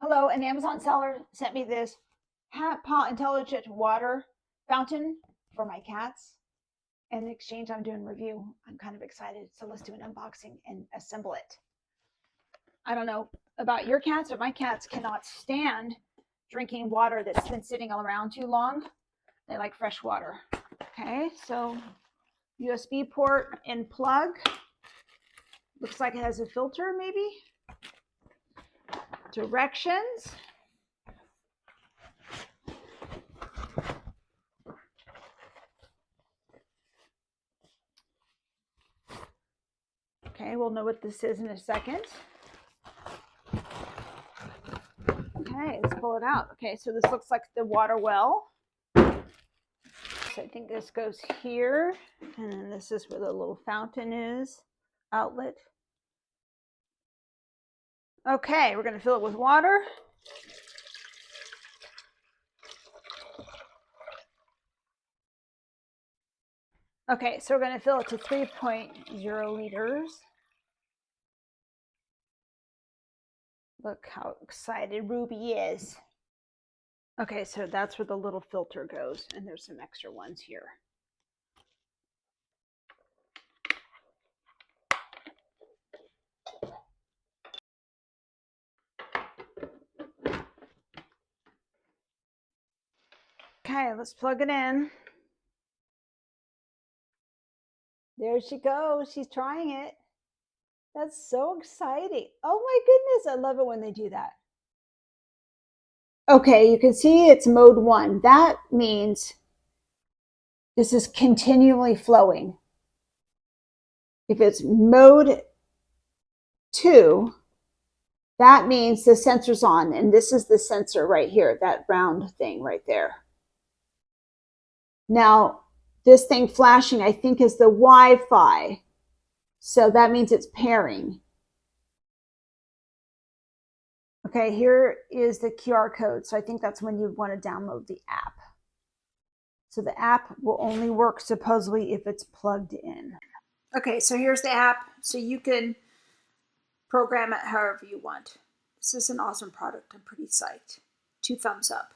Hello, an Amazon seller sent me this Paw Intelligent water fountain for my cats. In exchange, I'm doing a review. I'm kind of excited. So let's do an unboxing and assemble it. I don't know about your cats, but my cats cannot stand drinking water that's been sitting around too long. They like fresh water. Okay, so USB port and plug. Looks like it has a filter, maybe. Directions. Okay, we'll know what this is in a second. Okay, let's pull it out. Okay, so this looks like the water well. So I think this goes here, and then this is where the little fountain is, outlet. Okay, we're going to fill it with water. Okay, so we're going to fill it to 3.0 liters. Look how excited Ruby is. Okay, so that's where the little filter goes, and there's some extra ones here. Okay, let's plug it in. There she goes. She's trying it. That's so exciting. Oh my goodness, I love it when they do that. Okay, you can see it's mode 1. That means this is continually flowing. If it's mode 2, that means the sensor's on, and this is the sensor right here, that round thing right there. Now, this thing flashing, I think, is the Wi-Fi. So that means it's pairing. Okay, here is the QR code. So I think that's when you want to download the app. So the app will only work supposedly if it's plugged in. Okay, so here's the app. So you can program it however you want. This is an awesome product. I'm pretty psyched. 2 thumbs up.